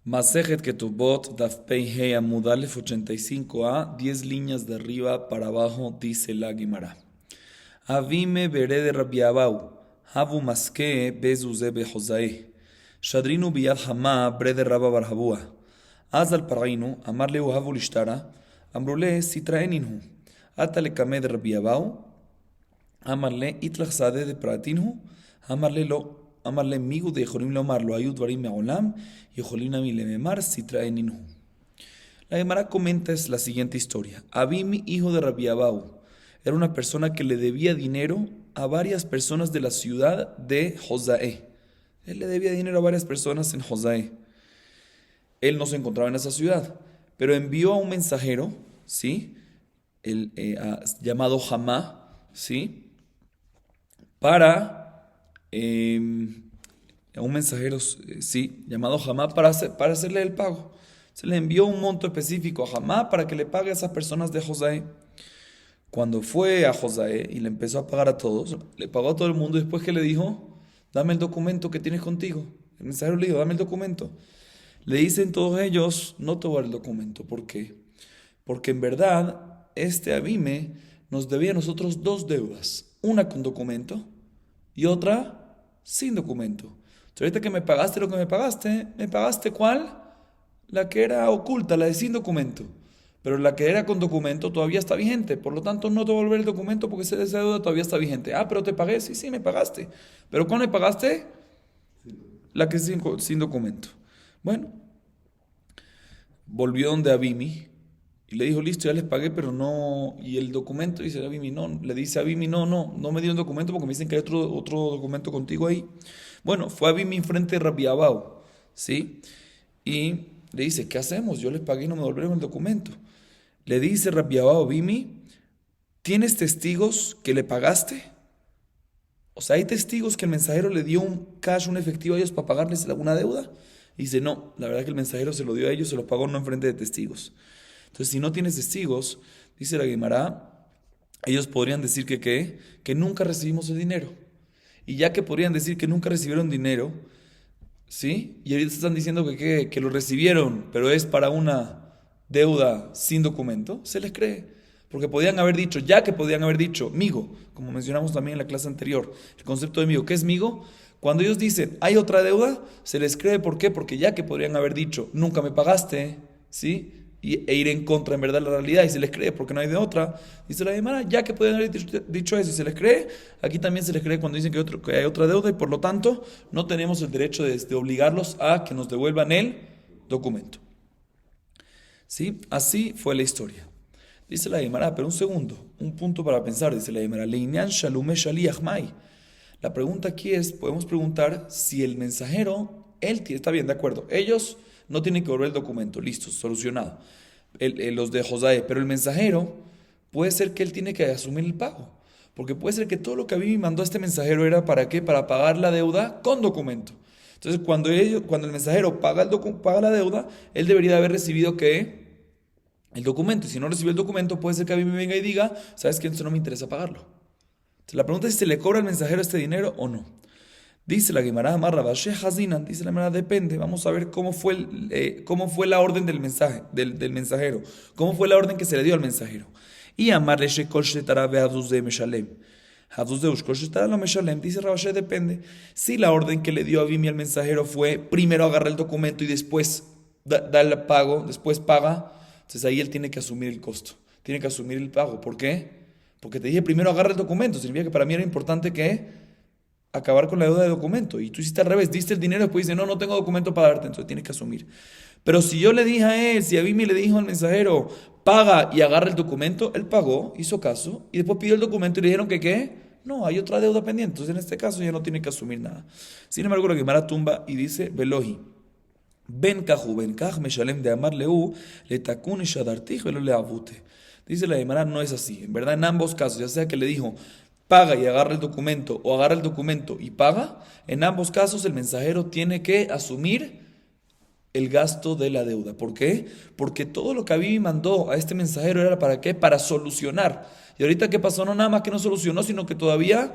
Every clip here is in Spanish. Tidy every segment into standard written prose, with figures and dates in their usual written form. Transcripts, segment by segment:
Masejet Ketubot, Daf Pei Hei Amud Alef 85a, 10 líneas de arriba para abajo, dice la Guimara. Avime Bere de Rabiabau, Havu Maske Bezuze Behozae, Shadrinu Biyad Hama Bre de Rabba Barhabua, Azal Parainu, Amarle Havu Lishtara, Ambrule Sitraeninhu, Atale Kame de Rabiabau, Amarle Itlachzade de Pratinhu, Amarle Lo. Amarle migu de Jolim Lomar lo ayud varim me'olam y Jolinami le memar si trae ninhu. La Gemara comenta es la siguiente historia. Abimi, hijo de Rabiabau, era una persona que le debía dinero a varias personas de la ciudad de Josaé. Él le debía dinero a varias personas en Josaé. Él no se encontraba en esa ciudad, pero envió a un mensajero, ¿sí? Llamado Hamá, ¿sí? Para a un mensajero, sí, llamado Hamá para hacerle el pago. Se le envió un monto específico a Hamá para que le pague a esas personas de Josaé. Cuando fue a Josaé y le empezó a pagar a todos, le pagó a todo el mundo y después que le dijo, dame el documento que tienes contigo. El mensajero le dijo, dame el documento. Le dicen todos ellos, no te voy a dar el documento. ¿Por qué? Porque en verdad, este Abime nos debía a nosotros dos deudas. Una con documento y otra sin documento. Entonces, ahorita que me pagaste lo que ¿me pagaste cuál? La que era oculta, la de sin documento. Pero la que era con documento todavía está vigente. Por lo tanto, no te voy a devolver el documento porque esa deuda todavía está vigente. Ah, pero te pagué. Sí, sí, me pagaste. ¿Pero cuál me pagaste? La que es sin documento. Bueno, volvió donde Abimi y le dijo, listo, ya les pagué, pero no. Y el documento, dice Abimi, no. Le dice Abimi, no me dieron documento porque me dicen que hay otro documento contigo ahí. Bueno, fue Abimi enfrente de Rabiabau, ¿sí? Y le dice, ¿qué hacemos? Yo les pagué y no me devolvieron el documento. Le dice Rabiabau a Abimi, ¿tienes testigos que le pagaste? O sea, ¿hay testigos que el mensajero le dio un cash, un efectivo a ellos para pagarles alguna deuda? Y dice, no, la verdad que el mensajero se lo dio a ellos, se lo pagó no enfrente de testigos. Entonces, si no tienes testigos, dice la Guimara, ellos podrían decir que nunca recibimos el dinero. Y ya que podrían decir que nunca recibieron dinero, ¿sí? Y ahorita están diciendo que lo recibieron, pero es para una deuda sin documento, se les cree. Porque podían haber dicho, ya que podían haber dicho, migo, como mencionamos también en la clase anterior, el concepto de migo, ¿qué es migo? Cuando ellos dicen, hay otra deuda, se les cree, ¿por qué? Porque ya que podrían haber dicho, nunca me pagaste, ¿sí? E ir en contra en verdad de la realidad y se les cree porque no hay de otra. Dice la Gemara, ya que pueden haber dicho eso y se les cree, aquí también se les cree cuando dicen que hay otra deuda y por lo tanto no tenemos el derecho de obligarlos a que nos devuelvan el documento. ¿Sí? Así fue la historia. Dice la Gemara, pero un segundo, un punto para pensar, dice la Gemara, Leinian shalume shaliach mai. La pregunta aquí es, podemos preguntar si el mensajero, está bien, de acuerdo, ellos no tienen que devolver el documento, listo, solucionado. Los de Josaé, pero el mensajero puede ser que él tiene que asumir el pago. Porque puede ser que todo lo que a mí me mandó este mensajero era ¿para qué? Para pagar la deuda con documento. Entonces, cuando el mensajero paga la deuda, él debería haber recibido ¿qué? El documento. Y si no recibió el documento, puede ser que a mí me venga y diga, ¿sabes qué? Entonces no me interesa pagarlo. Entonces, la pregunta es si se le cobra al mensajero este dinero o no. Dice la Gemara, Hazinan, dice la Gemara, depende. Vamos a ver cómo fue la orden del mensajero. Cómo fue la orden que se le dio al mensajero. Y amarle shekol shetara be'avduz meshalem. Havduz de ushkol shetara lo meshalem. Dice Rabashé, depende. Si la orden que le dio a Abimi al mensajero fue primero agarra el documento y después da el pago, después paga, entonces ahí él tiene que asumir el costo. Tiene que asumir el pago. ¿Por qué? Porque te dije primero agarra el documento. Significa que para mí era importante que acabar con la deuda de documento. Y tú hiciste al revés, diste el dinero, después dice, no tengo documento para darte, entonces tienes que asumir. Pero si yo le dije a él, si Abimi le dijo al mensajero, paga y agarra el documento, él pagó, hizo caso, y después pidió el documento y le dijeron que ¿qué? No, hay otra deuda pendiente, entonces en este caso ya no tiene que asumir nada. Sin embargo, la Gemara tumba y dice, Velohi, ben kaj meshalem de amar leu, le takun y shadartij velo le avute. Dice la Gemara, no es así. En verdad, en ambos casos, ya sea que le dijo, paga y agarra el documento o agarra el documento y paga, en ambos casos el mensajero tiene que asumir el gasto de la deuda. ¿Por qué? Porque todo lo que Abimi mandó a este mensajero era ¿para qué? Para solucionar. Y ahorita, ¿qué pasó? No nada más que no solucionó, sino que todavía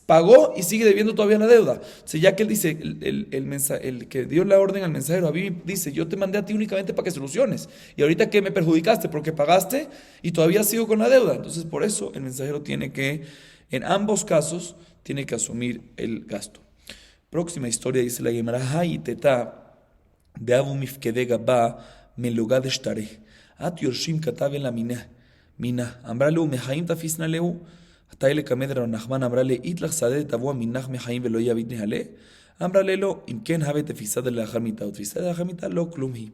pagó y sigue debiendo todavía la deuda. O sea, ya que él dice, el que dio la orden al mensajero, a mí dice, yo te mandé a ti únicamente para que soluciones. Y ahorita que me perjudicaste porque pagaste y todavía sigo con la deuda. Entonces, por eso el mensajero tiene que, en ambos casos, tiene que asumir el gasto. Próxima historia dice la Gemara, Hay teta de Abu Mifkede Gaba Melugad Eshtare. At Yorshim Katabe la Mina. Ambrale Mehaim Tafisna Leu. Hasta le Kamed Ranachman Ambrale Itlach Sade Tabu Minach Mehaim Velo Yavit Nehale. Ambrale lo Imken Habe Tefisad de la Jamita. Utrisad de la Jamita lo Klumhi.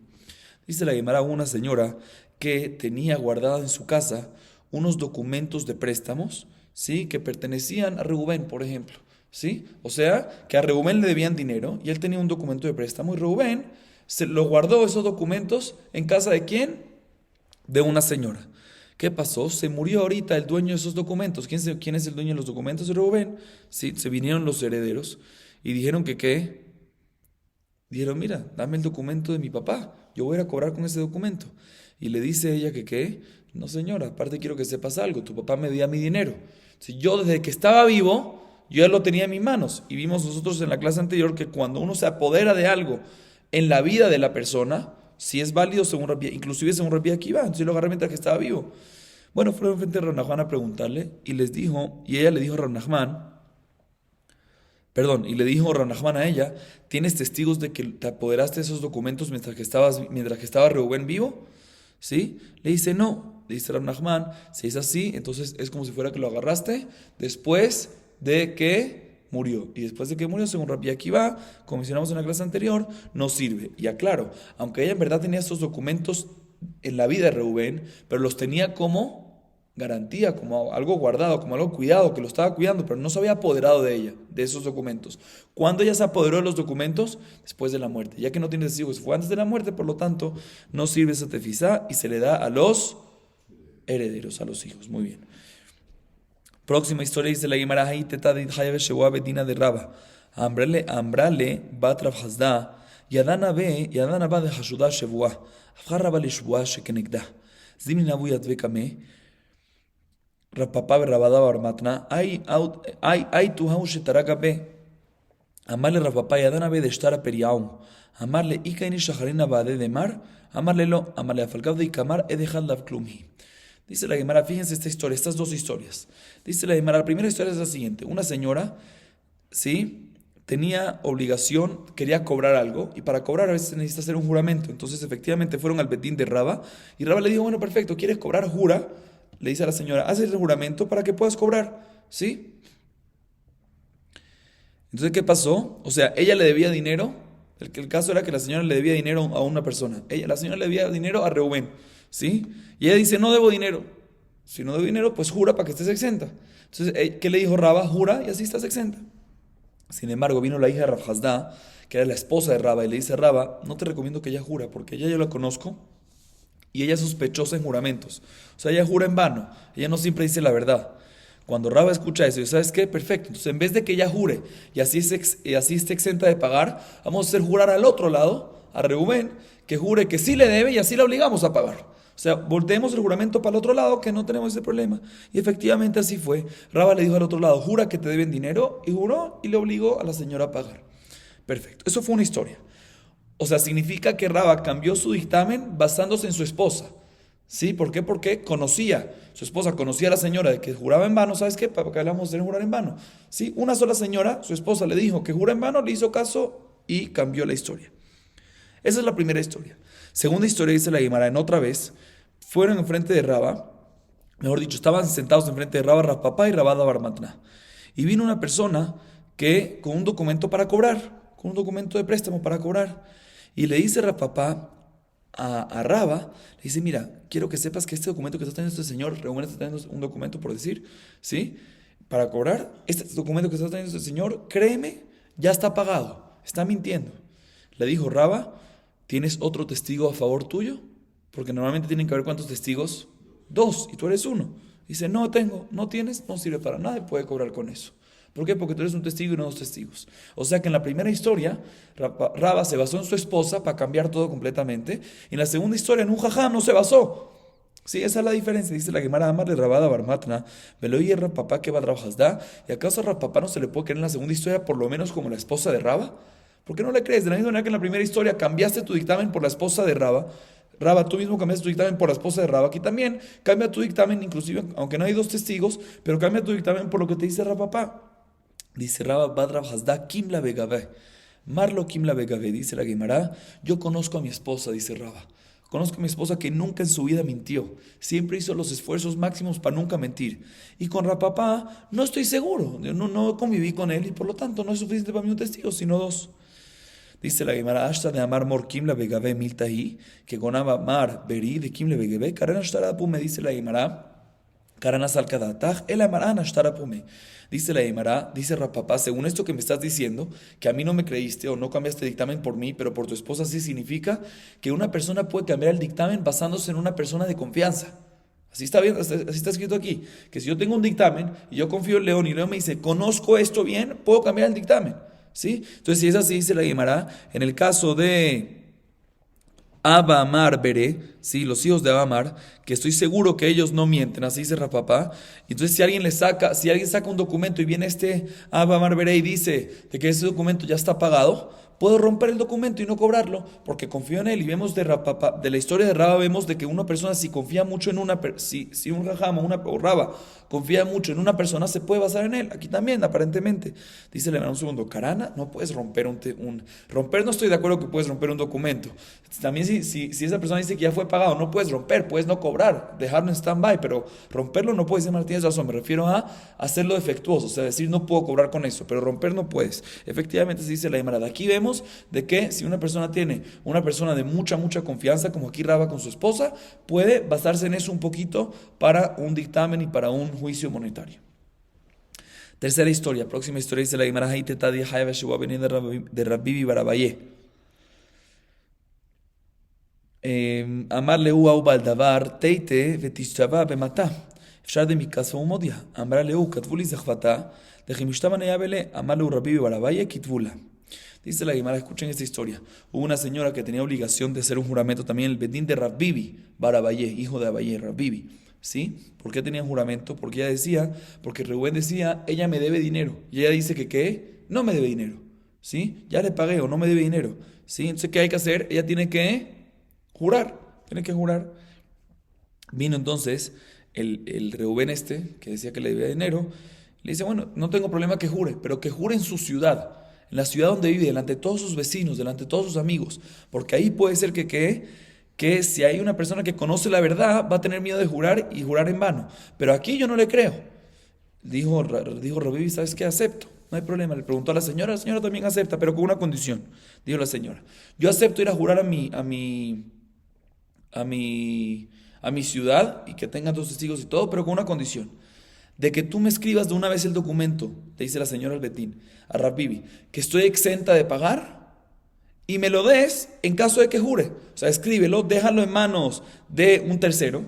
Dice la Gemara, una señora que tenía guardada en su casa unos documentos de préstamos, ¿sí? Que pertenecían a Reubén, por ejemplo. ¿Sí? O sea, que a Reubén le debían dinero y él tenía un documento de préstamo y Reubén se lo guardó esos documentos en casa de ¿quién? De una señora. ¿Qué pasó? Se murió ahorita el dueño de esos documentos. ¿Quién es el dueño de los documentos de Reubén? Sí, se vinieron los herederos y dijeron que ¿qué? Dijeron, mira, dame el documento de mi papá, yo voy a ir a cobrar con ese documento. Y le dice ella que ¿qué? No señora, aparte quiero que sepas algo, tu papá me debía mi dinero. Si yo desde que estaba vivo, yo ya lo tenía en mis manos. Y vimos nosotros en la clase anterior que cuando uno se apodera de algo en la vida de la persona, si es válido según Rabbi, inclusive según Rabbi Akiva, entonces yo lo agarré mientras que estaba vivo. Bueno, fueron frente a Rav Nachman a preguntarle y ella le dijo a Rav Nachman, y le dijo Rav Nachman a ella, ¿tienes testigos de que te apoderaste de esos documentos mientras que estaba Reubén vivo? ¿Sí? Le dice, no. Le dice Rav Nachman, si es así, entonces es como si fuera que lo agarraste después de que murió. Y después de que murió, según Rabbi Akiva, como mencionamos en la clase anterior, no sirve. Y aclaro, aunque ella en verdad tenía estos documentos en la vida de Reubén, pero los tenía como garantía, como algo guardado, como algo cuidado, que lo estaba cuidando, pero no se había apoderado de ella, de esos documentos. ¿Cuándo ella se apoderó de los documentos? Después de la muerte. Ya que no tiene testigos, fue antes de la muerte, por lo tanto, no sirve esa tefisá y se le da a los herederos, a los hijos. Muy bien. Próxima historia dice la Gemara, Hay teta de Hayabe Shewa Bedina de Raba. Ambrale bat Rav Hasda, Yadana ba de Hashuda Shevua. Afjar Raba le Shevua shekenegda. Zimin abu yadve kame. Rav Papa be Rabada bar Matna. Ay tu hau shetaraka be. Amarle Rav Papa Yadana be de Shtara periaum. Amarle ikaini shaharina ba de mar. Amarle lo. Amarle afalgav de ikamar edejad lav klumhi. Dice la Gemara, fíjense esta historia, estas dos historias. Dice la Gemara, la primera historia es la siguiente. Una señora, ¿sí? Tenía obligación, quería cobrar algo, y para cobrar a veces necesita hacer un juramento. Entonces, efectivamente, fueron al betín de Raba, y Raba le dijo, bueno, perfecto, ¿quieres cobrar? Jura. Le dice a la señora, haz el juramento para que puedas cobrar, ¿sí? Entonces, ¿qué pasó? O sea, ella le debía dinero. El caso era que la señora le debía dinero a una persona. La señora le debía dinero a Reubén, ¿sí? Y ella dice, no debo dinero. Si no debo dinero, pues jura para que estés exenta. Entonces, ¿qué le dijo Raba? Jura y así estás exenta. Sin embargo, vino la hija de Rav Hasda, que era la esposa de Raba, y le dice, Raba, no te recomiendo que ella jura, porque ella yo la conozco, y ella es sospechosa en juramentos. O sea, ella jura en vano, ella no siempre dice la verdad. Cuando Raba escucha eso, ¿sabes qué? Perfecto. Entonces, en vez de que ella jure y así esté exenta de pagar, vamos a hacer jurar al otro lado, a Reubén, que jure que sí le debe y así la obligamos a pagar. O sea, volteemos el juramento para el otro lado, que no tenemos ese problema. Y efectivamente así fue. Raba le dijo al otro lado, jura que te deben dinero, y juró y le obligó a la señora a pagar. Perfecto. Eso fue una historia. O sea, significa que Raba cambió su dictamen basándose en su esposa. ¿Sí? ¿Por qué? Porque su esposa conocía a la señora de que juraba en vano. ¿Sabes qué? ¿Para qué hablamos de jurar en vano? ¿Sí? Una sola señora, su esposa, le dijo que jura en vano, le hizo caso y cambió la historia. Esa es la primera historia. Segunda historia, dice la Gemara, en otra vez, fueron enfrente de Raba, mejor dicho, estaban sentados enfrente de Raba, Rav Papa y Rabada bar Matna. Y vino una persona que con un documento para cobrar, con un documento de préstamo para cobrar, y le dice Rav Papa a Raba, le dice, mira, quiero que sepas que este documento que está teniendo este señor, Reubén está teniendo un documento por decir, ¿sí? Para cobrar, este documento que está teniendo este señor, créeme, ya está pagado, está mintiendo. Le dijo Raba, ¿tienes otro testigo a favor tuyo? Porque normalmente tienen que haber ¿cuántos testigos? 2, y tú eres uno. Dice, no tengo, no tienes, no sirve para nada y puede cobrar con eso. ¿Por qué? Porque tú eres un testigo y no 2 testigos. O sea que en la primera historia, Raba se basó en su esposa para cambiar todo completamente. Y en la segunda historia, en un jajam, no se basó. Sí, esa es la diferencia. Dice la Gemara, Amar Rabada Barmatna, Velo y Rapapá que va a trabajar. ¿Y acaso a Rapapá no se le puede creer en la segunda historia, por lo menos como la esposa de Raba? ¿Por qué no le crees? De la misma manera que en la primera historia cambiaste tu dictamen por la esposa de Raba. Raba, tú mismo cambiaste tu dictamen por la esposa de Raba. Aquí también cambia tu dictamen, inclusive, aunque no hay dos testigos, pero cambia tu dictamen por lo que te dice Rapapá. Dice Raba Badra Hasda Kim la Begabe. Marlo Kim la Begabe, dice la Gemara. Yo conozco a mi esposa, dice Raba. Conozco a mi esposa que nunca en su vida mintió. Siempre hizo los esfuerzos máximos para nunca mentir. Y con Rapapá no estoy seguro. Yo no conviví con él y por lo tanto no es suficiente para mí un testigo, sino dos. Dice la Gemara, hasta de amar mor Kim la Begabe miltahi, que gonaba mar beri de Kim la Begabe. Karen Ashtarapu me dice la Gemara. Karanas al Kadataj, el Amarán Ashtarapume. Dice la Emara, dice Rapapá, según esto que me estás diciendo, que a mí no me creíste o no cambiaste dictamen por mí, pero por tu esposa sí significa que una persona puede cambiar el dictamen basándose en una persona de confianza. Así está bien, así está escrito aquí, que si yo tengo un dictamen y yo confío en León y León me dice, conozco esto bien, puedo cambiar el dictamen. ¿Sí? Entonces, si es así, dice la Gemara, en el caso de Abba Amar Bere, sí, los hijos de Abba Amar, que estoy seguro que ellos no mienten, así dice Rapapá. Entonces, si alguien saca un documento y viene este Abba Amar Bere y dice de que ese documento ya está pagado, puedo romper el documento y no cobrarlo, porque confío en él. Y vemos de Rapapá, de la historia de Raba, vemos de que una persona, si confía mucho en si un Rajama o Raba confía mucho en una persona, se puede basar en él. Aquí también, aparentemente. Dice, le un segundo, Carana, no puedes romper romper, no estoy de acuerdo que puedes romper un documento. También si esa persona dice que ya fue pagado, no puedes romper, puedes no cobrar, dejarlo en stand-by, pero romperlo no puedes. Martínez razón, me refiero a hacerlo defectuoso, o sea, decir no puedo cobrar con eso, pero romper no puedes. Efectivamente se dice la Gemara. Aquí vemos de que si una persona tiene una persona de mucha confianza, como aquí Raba con su esposa, puede basarse en eso un poquito para un dictamen y para un juicio monetario. Tercera historia, próxima historia dice la Gemara, de Rabbibi Barabaye. אמר להוא ההוא בעל דבר, תיתה ותשתווה במטה. אפשר דמיקסו ומודיה. אמרה להוא, כתבו לי זכבתה, לכי משתבן היה בלה. אמר להוא רבי ברבייה, כתבו לה. Dice la Gemara, escuchen esta historia. Hubo una señora que tenía obligación de hacer un juramento también, el bedín de Rabbibi Barabaye, hijo de Abaye, Rabbibi. ¿Sí? ¿Por qué tenía juramento? Porque ella decía, porque Reuben decía, ella me debe dinero. Y ella dice que ¿qué? No me debe dinero. ¿Sí? Ya le pagué o no me debe dinero. ¿Sí? Entonces, ¿qué hay que hacer? Ella tiene que jurar, tiene que jurar. Vino entonces el Reubén que decía que le debía dinero, le dice, bueno, no tengo problema que jure, pero que jure en su ciudad, en la ciudad donde vive, delante de todos sus vecinos, delante de todos sus amigos, porque ahí puede ser que si hay una persona que conoce la verdad, va a tener miedo de jurar y jurar en vano. Pero aquí yo no le creo. Dijo Rabbi, ¿sabes qué? Acepto. No hay problema. Le preguntó a la señora también acepta, pero con una condición. Dijo la señora, yo acepto ir a jurar a mi ciudad y que tengan dos testigos y todo, pero con una condición, de que tú me escribas de una vez el documento, te dice la señora Albetín, a Rabbibi, que estoy exenta de pagar y me lo des en caso de que jure. O sea, escríbelo, déjalo en manos de un tercero,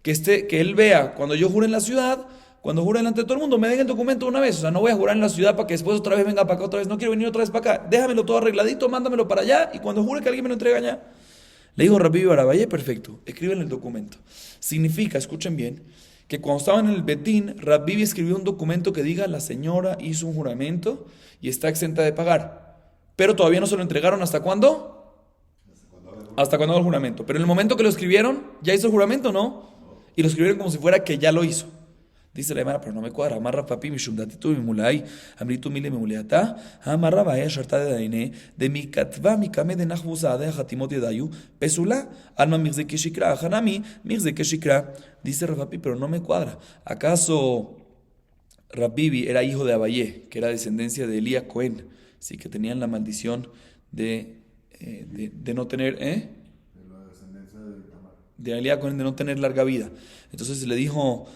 que él vea cuando yo jure en la ciudad, cuando jure delante de todo el mundo, me den el documento una vez. O sea, no voy a jurar en la ciudad para que después otra vez venga para acá otra vez. No quiero venir otra vez para acá. Déjamelo todo arregladito, mándamelo para allá y cuando jure que alguien me lo entrega allá. Le dijo Rabbi Barabaye, perfecto, escriben el documento. Significa, escuchen bien, que cuando estaban en el Betín, Rabbi escribió un documento que diga la señora hizo un juramento y está exenta de pagar. Pero todavía no se lo entregaron, ¿hasta cuándo? Hasta cuando haga el juramento. Pero en el momento que lo escribieron, ¿ya hizo el juramento? No. Y lo escribieron como si fuera que ya lo hizo. Dice la Gemara, pero no me cuadra. Amarra papi, mi shumdatitu, mi mulay, amritu mile, mi muleata, amarra vaya, sharta de daine, de mi katva, mi kame de nachbusa, de hatimot de dayu, pesula, alma mirze que shikra, hanami, mirze que shikra. Dice Rafapi, pero no me cuadra. ¿Acaso Rabbibi era hijo de Abayé, que era descendencia de Elías Cohen, sí, que tenían la maldición de no tener, de Elías Cohen, de no tener larga vida? Entonces le dijo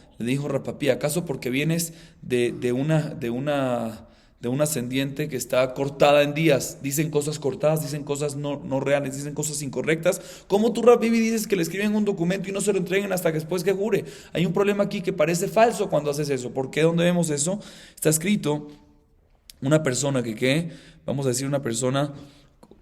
Rapapí, ¿acaso porque vienes de un ascendiente que está cortada en días? Dicen cosas cortadas, dicen cosas no reales, dicen cosas incorrectas. ¿Cómo tú, Rabbi, dices que le escriben un documento y no se lo entreguen hasta que después que jure? Hay un problema aquí que parece falso cuando haces eso. ¿Por qué? ¿Dónde vemos eso? Está escrito una persona vamos a decir una persona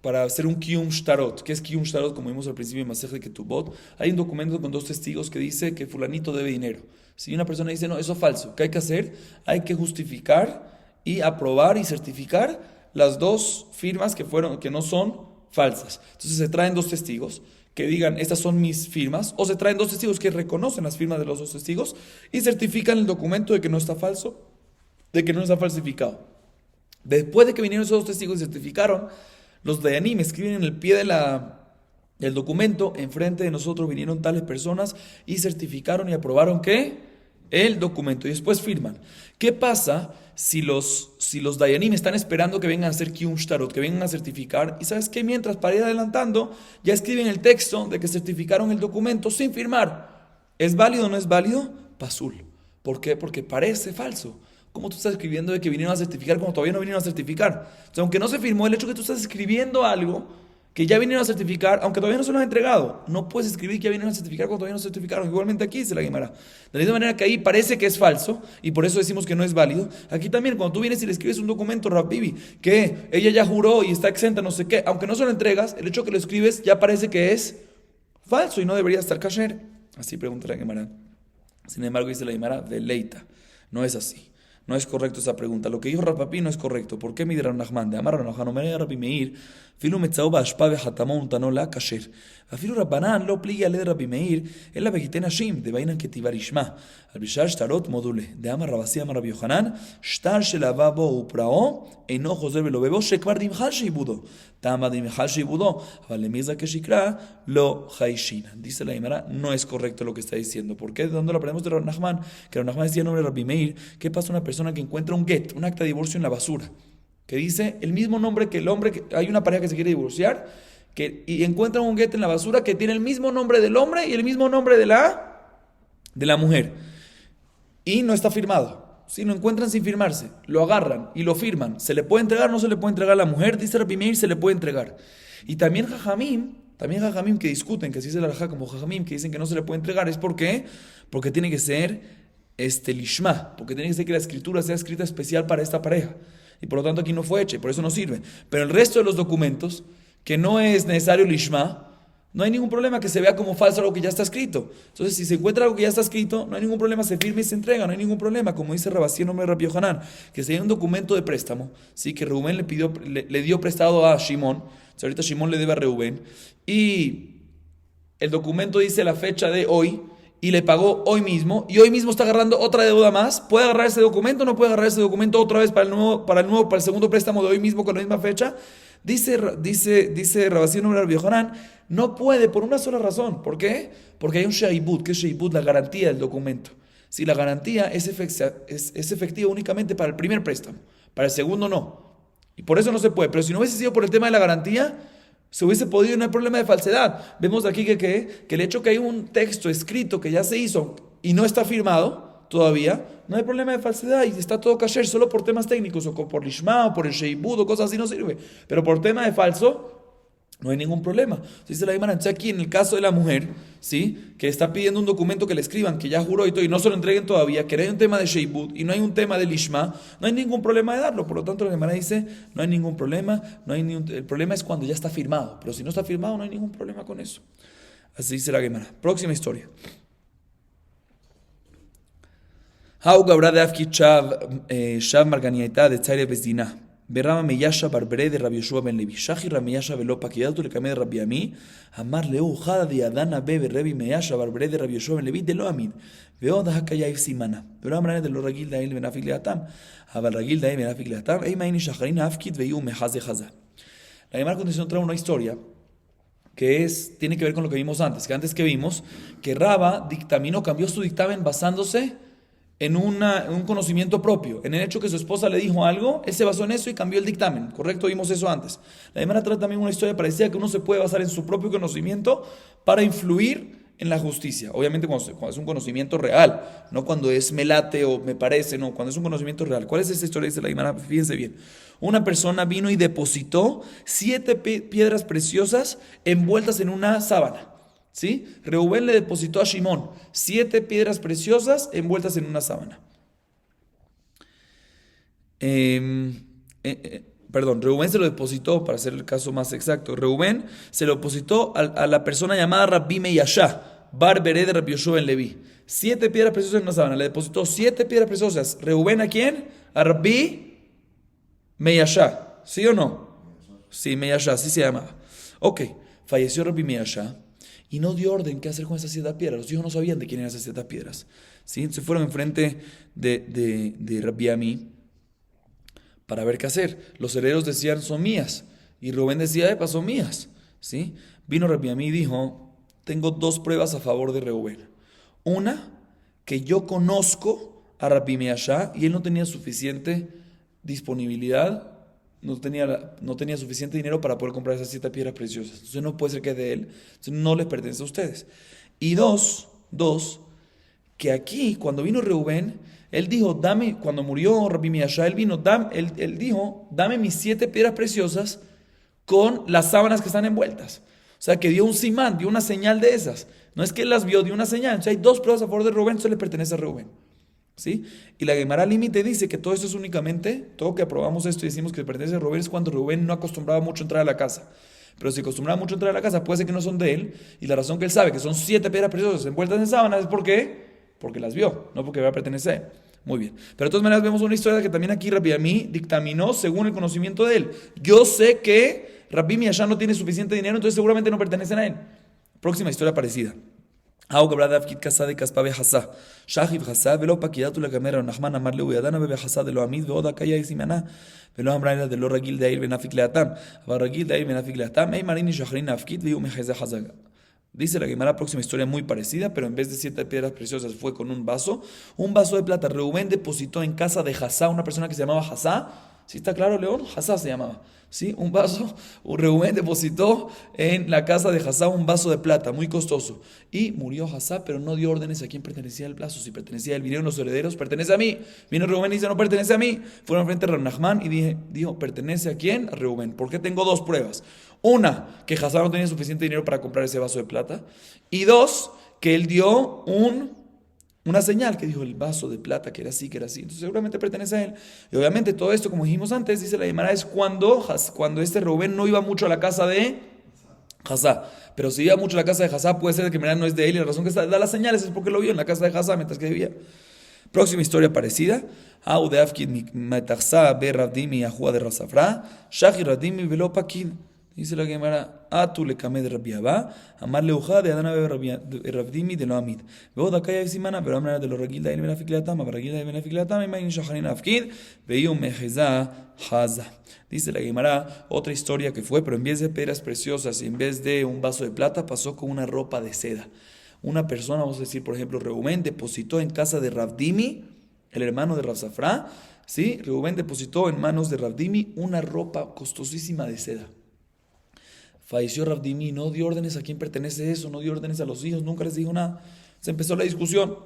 para hacer un Kiyum Shtarot. ¿Qué es Kiyum Shtarot? Como vimos al principio en Masej de Ketubot, hay un documento con dos testigos que dice que fulanito debe dinero. Si una persona dice, no, eso es falso, ¿qué hay que hacer? Hay que justificar y aprobar y certificar las dos firmas que no son falsas. Entonces se traen dos testigos que digan, estas son mis firmas, o se traen dos testigos que reconocen las firmas de los dos testigos y certifican el documento de que no está falso, de que no está falsificado. Después de que vinieron esos dos testigos y certificaron, los Dayanim escriben en el pie del documento, enfrente de nosotros vinieron tales personas y certificaron y aprobaron ¿qué? El documento, y después firman. ¿Qué pasa si los Dayanim están esperando que vengan a hacer Kiyum Shtarot, que vengan a certificar? Y ¿sabes qué? Mientras, para ir adelantando, ya escriben el texto de que certificaron el documento sin firmar. ¿Es válido o no es válido? Pasul. ¿Por qué? Porque parece falso. ¿Cómo tú estás escribiendo de que vinieron a certificar cuando todavía no vinieron a certificar? O sea, aunque no se firmó, el hecho de que tú estás escribiendo algo que ya vinieron a certificar, aunque todavía no se lo han entregado, no puedes escribir que ya vinieron a certificar cuando todavía no se certificaron. Igualmente aquí dice la Guimara. De la misma manera que ahí parece que es falso y por eso decimos que no es válido. Aquí también, cuando tú vienes y le escribes un documento, Rabibi, que ella ya juró y está exenta, no sé qué, aunque no se lo entregas, el hecho de que lo escribes ya parece que es falso y no debería estar kasher. Así pregunta la Guimara. Sin embargo, dice la Guimara, deleita. No es así. No es correcto esa pregunta. Lo que dijo Rapapi no es correcto. ¿Por qué mi Rav Nachman? De Amar Rav Nachman, Omer Rabbi Meir, filu metzao ba'ashpa ve'hatamo untano la kasher. Afilu Rabbanan lo pligi ale de Rabbi Meir, ela vegiten hashim, de bainan ketivar ishma. Al bishar shtarot module. De Amar Rabasi, Amar Rabbi Yohanan, shtar shelava bo uprao, eno joser velo bebo, shekvar dimchal sheibudo. Tama dimchal sheibudo, aval lemeza que shikra, lo haishina. Dice la Gemara, no es correcto lo que está diciendo. ¿Por qué? ¿De dónde lo aprendemos de Rav Nachman? Que Rav Nachman decía en nombre de Rabbi Meir, ¿qué pasa a una persona que encuentra un get, un acta de divorcio en la basura? Que dice el mismo nombre que el hombre, que hay una pareja que se quiere divorciar, y encuentran un get en la basura que tiene el mismo nombre del hombre y el mismo nombre de la mujer. Y no está firmado. Si lo encuentran sin firmarse, lo agarran y lo firman, ¿se le puede entregar o no se le puede entregar a la mujer? Dice Rabbi Meir, se le puede entregar. Y también Jajamim que discuten, que así se la raja como Jajamim, que dicen que no se le puede entregar, ¿es por qué? Porque tiene que ser lishma, porque tiene que ser que la escritura sea escrita especial para esta pareja. Y por lo tanto aquí no fue hecha, y por eso no sirve. Pero el resto de los documentos, que no es necesario lishma, no hay ningún problema que se vea como falso algo que ya está escrito. Entonces, si se encuentra algo que ya está escrito, no hay ningún problema, se firma y se entrega, no hay ningún problema. Como dice Rabasí en nombre de Rabbi Yohanan, que sería un documento de préstamo, ¿sí? Que Reubén le dio prestado a Shimón. Entonces, ahorita Shimón le debe a Reubén. Y el documento dice la fecha de hoy, y le pagó hoy mismo, y hoy mismo está agarrando otra deuda más. ¿Puede agarrar ese documento o no puede agarrar ese documento otra vez para el segundo préstamo de hoy mismo con la misma fecha? Dice Rabasí en nombre de Rabbi Yohanan, no puede por una sola razón. ¿Por qué? Porque hay un sheibut. ¿Qué es sheibut? La garantía del documento. Si la garantía es efectiva únicamente para el primer préstamo, para el segundo no. Y por eso no se puede. Pero si no hubiese sido por el tema de la garantía, se hubiese podido, no hay problema de falsedad. Vemos aquí que el hecho que hay un texto escrito que ya se hizo y no está firmado todavía, no hay problema de falsedad y está todo kasher, solo por temas técnicos o por lishma o por el sheibud o cosas así no sirve. Pero por tema de falso, no hay ningún problema. Dice la Gemara, aquí en el caso de la mujer, ¿sí? Que está pidiendo un documento que le escriban, que ya juró y todo, y no se lo entreguen todavía, que no hay un tema de sheibud y no hay un tema de lishma, no hay ningún problema de darlo. Por lo tanto, la Gemara dice, no hay ningún problema, el problema es cuando ya está firmado. Pero si no está firmado, no hay ningún problema con eso. Así dice la Gemara. Próxima historia. Hau gabra de Afki Shav Marganiaita de Tzaire Bezdina. Berrama Meyasha Barberé de Rabbi Yoshua ben Levi. Shahi Rameyasha Velo Paquidatu le camé de Rabbi Ami. Amar Leu Jada de Adana Bebe Rebi Meyasha Barberé de Rabbi Yoshua ben Levi de Lo Amin. Veo da Hakayaf Simana. Pero Amrane de Lo Ragil Dail Ben Afik Leatam. Aval Ragil Dail Ben Afik Leatam. Ey Maini Shacharin Afkit Veiu Mehaze Haza. La Gemara continuación trae una historia que tiene que ver con lo que vimos antes. Que antes que vimos que Raba cambió su dictamen basándose en un conocimiento propio, en el hecho que su esposa le dijo algo, él se basó en eso y cambió el dictamen, ¿correcto? Vimos eso antes. La Gemara trata también una historia parecida que uno se puede basar en su propio conocimiento para influir en la justicia. Obviamente cuando es un conocimiento real, no cuando es me late o me parece, no, cuando es un conocimiento real. ¿Cuál es esta historia? Dice la Gemara, fíjense bien. Una persona vino y depositó 7 piedras preciosas envueltas en una sábana. ¿Sí? Reubén le depositó a Shimón 7 piedras preciosas envueltas en una sábana. perdón, Reubén se lo depositó, para hacer el caso más exacto, Reubén se lo depositó a la persona llamada Rabbi Meyashá, Barberé de Rabbi Yoshua en Leví. 7 piedras preciosas en una sábana, le depositó 7 piedras preciosas. ¿Reubén a quién? A Rabbi Meyashá, ¿sí o no? Sí, Meyashá, así se llamaba. Ok, falleció Rabbi Meyashá y no dio orden qué hacer con esas 7 piedras. Los hijos no sabían de quién eran esas 7 piedras. ¿Sí? Se fueron enfrente de Rabbi Ami para ver qué hacer. Los herederos decían, son mías. Y Rubén decía, epa, son mías. ¿Sí? Vino Rabbi Ami y dijo, tengo 2 pruebas a favor de Reuben. Una, que yo conozco a Rabbi Meashá y él no tenía suficiente disponibilidad, no tenía suficiente dinero para poder comprar esas 7 piedras preciosas. Entonces no puede ser que es de él, entonces no les pertenece a ustedes. Y dos, que aquí, cuando vino Reubén, él dijo, dame, cuando murió Rabbi Meashá, él dijo, dame mis 7 piedras preciosas con las sábanas que están envueltas. O sea, que dio un simán, dio una señal de esas. No es que él las vio, dio una señal. Entonces hay 2 pruebas a favor de Reubén, eso le pertenece a Reubén. ¿Sí? Y la Gemara límite dice que todo esto es únicamente, todo que aprobamos esto y decimos que pertenece a Reubén es cuando Reubén no acostumbraba mucho a entrar a la casa. Pero si acostumbraba mucho a entrar a la casa, puede ser que no son de él. Y la razón que él sabe que son 7 piedras preciosas envueltas en sábanas es porque las vio, no porque va a pertenecer. Muy bien. Pero de todas maneras vemos una historia que también aquí Rabbi Ami dictaminó según el conocimiento de él. Yo sé que Rabbi Meashá no tiene suficiente dinero, entonces seguramente no pertenecen a él. Próxima historia parecida. Hago que Brad Afkid casa de Caspa Behasá. Shahib Hasá, velo paquidatu la camera, Nachman Amar Leuyadana bebe Hasá de lo Amid, veoda Kaya y Simana, velo Amraina de lo Ragil de Air Benafik Leatam, Barragil de Air Benafik Leatam, Ey Marini Shahrin Afkid, veo Mejeza Hazaga. Dice la Gemara, próxima historia muy parecida, pero en vez de 7 piedras preciosas fue con un vaso de plata. Reubén depositó en casa de Hasá, una persona que se llamaba Hasá. ¿Sí está claro, León? Hasá se llamaba. ¿Sí? Un vaso, Reubén depositó en la casa de Hasá un vaso de plata, muy costoso. Y murió Hasá, pero no dio órdenes a quién pertenecía el vaso. Si pertenecía a él, vinieron los herederos, pertenece a mí. Vino Reubén y dice, no pertenece a mí. Fueron frente a Ranachman y dijo, ¿pertenece a quién? A Reubén. ¿Por qué tengo 2 pruebas? Una, que Hasá no tenía suficiente dinero para comprar ese vaso de plata. Y 2, que él dio una señal que dijo el vaso de plata, que era así, que era así. Entonces seguramente pertenece a él. Y obviamente todo esto, como dijimos antes, dice la Gemara, es cuando este Reubén no iba mucho a la casa de Hasá. Pero si iba mucho a la casa de Hasá, puede ser que en realidad no es de él. Y la razón que da las señales es porque lo vio en la casa de Hasá mientras que vivía. Próxima historia parecida. De Afkid Metachsa be Ravdimi Ahua de Rasafra. Shahi Ravdimi velo Pakid. Dice la Gemara, Atu le camé de Rabbi Abba, Amar leuja de Adana be Ravdimi de lo Amid. Veo da Kaya y Simana, pero Amar de lo Ragil de Benafik Leatam, Ragil de Benafik Leatam, y Mayin Shaharin Afkid, Veiu Mejeza Haza. Dice la Gemara, otra historia que fue, pero en vez de piedras preciosas y en vez de un vaso de plata, pasó con una ropa de seda. Una persona, vamos a decir, por ejemplo, Reubén depositó en casa de Ravdimi, el hermano de Rasafra, ¿sí? Reubén depositó en manos de Ravdimi una ropa costosísima de seda. Falleció Ravdimi, no dio órdenes a quién pertenece eso, no dio órdenes a los hijos, nunca les dijo nada. Se empezó la discusión.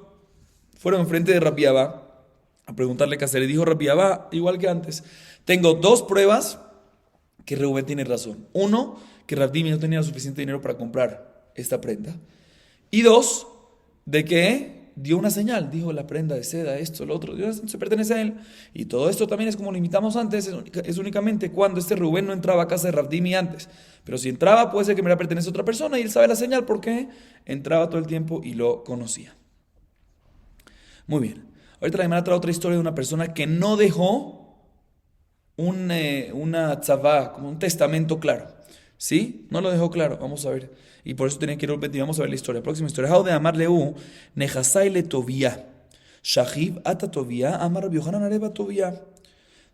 Fueron enfrente de Rabbi Abba a preguntarle qué hacer. Y dijo Rabbi Abba, igual que antes, tengo 2 pruebas que Reubén tiene razón. 1, que Ravdimi no tenía suficiente dinero para comprar esta prenda. Y 2, de que dio una señal, dijo la prenda de seda, esto, lo otro, Dios se pertenece a él. Y todo esto también es como lo imitamos antes, es únicamente cuando este Reubén no entraba a casa de Ravdimi antes. Pero si entraba, puede ser que me pertenece a otra persona y él sabe la señal porque entraba todo el tiempo y lo conocía. Muy bien. Ahorita la Gemara trae otra historia de una persona que no dejó una tzavá, como un testamento claro. ¿Sí? No lo dejó claro. Vamos a ver. Y por eso tenía que ir al Betín. Vamos a ver la historia. Próxima historia. How de Amar Leu, Nejasai le Tovía. Shahib ata Tovía, Amar Rabbi Yohanan areba Tovía.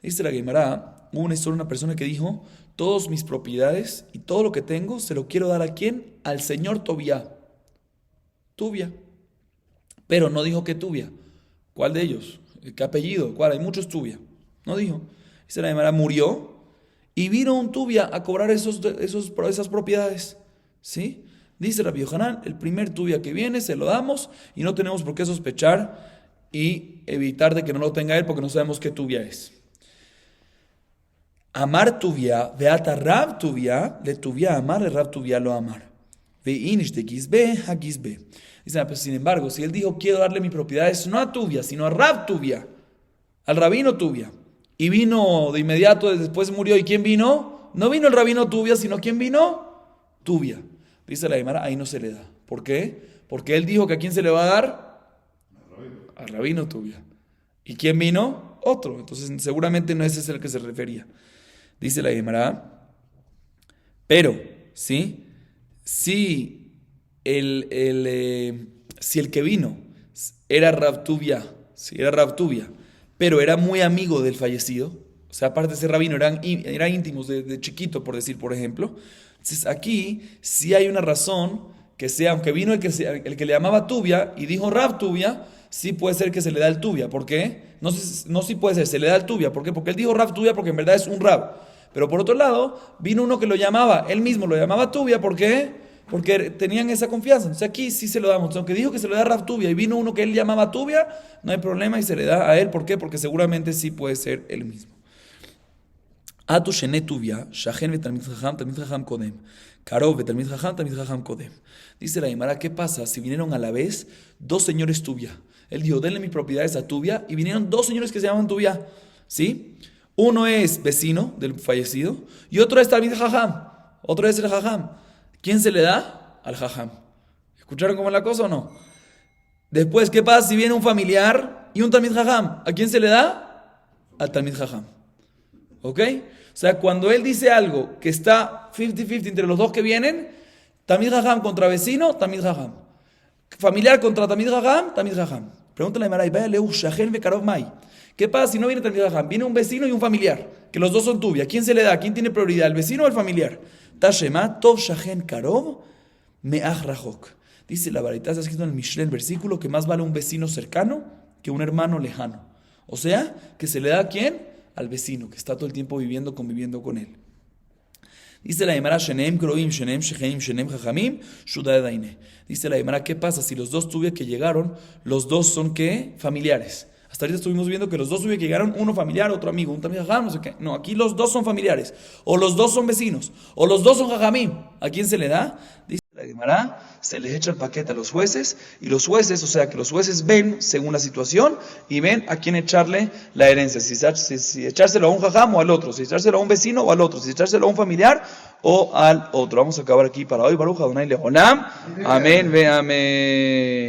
Dice la Gemara, hubo una historia de una persona que dijo, todos mis propiedades y todo lo que tengo se lo quiero dar ¿a quién? Al señor Tovía. Tuvia. Pero no dijo qué Tuvia. ¿Cuál de ellos? ¿Qué apellido? ¿Cuál? Hay muchos Tuvia. No dijo. Dice la Gemara, murió y vino un Tuvia a cobrar esas propiedades. ¿Sí? Dice Rabbi Yohanan, el primer Tuvia que viene se lo damos y no tenemos por qué sospechar y evitar de que no lo tenga él porque no sabemos qué Tuvia es. Amar Tuvia, veata Rab Tuvia, le Tuvia amar, le Rab Tuvia lo amar. Ve inish de Gizbe, ha Gizbe. Dice, pues, sin embargo, si él dijo quiero darle mis propiedades no a Tuvia, sino a Rab Tuvia, al rabino Tuvia, y vino de inmediato, después murió. ¿Y quién vino? No vino el rabino Tubia, sino ¿quién vino? Tubia. Dice la Gemara, ahí no se le da. ¿Por qué? Porque él dijo que ¿a quién se le va a dar? Al rabino Tubia. ¿Y quién vino? Otro. Entonces seguramente no ese es el que se refería. Dice la Gemara, pero, ¿sí? Si el que vino era Rav Tubia, sí, era Rav Tubia, pero era muy amigo del fallecido, o sea, aparte de ser rabino, eran íntimos de chiquito, por decir, por ejemplo. Entonces aquí sí hay una razón que sea, aunque vino el que le llamaba Tubia y dijo Rav Tubia, sí puede ser que se le da el Tubia. ¿Por qué? No, no sí puede ser, se le da el Tubia. ¿Por qué? Porque él dijo Rav Tubia porque en verdad es un Rav. Pero por otro lado, vino uno que lo llamaba, él mismo lo llamaba Tubia, ¿por qué? Porque tenían esa confianza. Entonces aquí sí se lo damos. Aunque dijo que se lo da a Rav Tubia y vino uno que él llamaba Tubia, no hay problema y se le da a él. ¿Por qué? Porque seguramente sí puede ser él mismo. Atu shene Tubia, shahen vetalmid chacham kodem. Karov vetalmid chacham kodem. Dice la Gemara, ¿qué pasa si vinieron a la vez dos señores Tubia? Él dijo, denle mis propiedades a Tubia, y vinieron dos señores que se llaman Tubia, ¿sí? Uno es vecino del fallecido y otro es talmid chacham. Otro es el chacham. ¿Quién se le da? Al jajam. ¿Escucharon cómo es la cosa o no? Después, ¿qué pasa si viene un familiar y un talmid jajam? ¿A quién se le da? Al talmid jajam. ¿Ok? O sea, cuando él dice algo que está 50-50 entre los dos que vienen, talmid jajam contra vecino, talmid jajam. Familiar contra talmid jajam. Pregúntale a Maray, vaya leu shahen vekarov mai. ¿Qué pasa si no viene talmid jajam? Viene un vecino y un familiar, que los dos son Tubia. ¿Quién se le da? ¿Quién tiene prioridad? ¿El vecino o el familiar? Tashema, Tov Shahen Karov, Me'ach Rajok. Dice la varita, está escrito en el Mishle, el versículo, que más vale un vecino cercano que un hermano lejano. O sea, que se le da ¿a quién? Al vecino, que está todo el tiempo conviviendo con él. Dice la Gemara, Shenem Kroim, Shenem Sheheim, Shenem Jajamim, Shudad Daine. Dice la Gemara, ¿qué pasa si los dos Tubia que llegaron, los dos son qué? Familiares. Hasta ahorita estuvimos viendo que los dos Tubia que llegaron, uno familiar, otro amigo, un también jajam, no sé qué. No, aquí los dos son familiares, o los dos son vecinos, o los dos son jajamim. ¿A quién se le da? Dice la Gemara, se les echa el paquete a los jueces, y los jueces, o sea que los jueces ven según la situación y ven a quién echarle la herencia, si echárselo a un jajam o al otro, si echárselo a un vecino o al otro, si echárselo a un familiar o al otro. Vamos a acabar aquí para hoy. Baruch Adonai Leolam. Amén ve amén.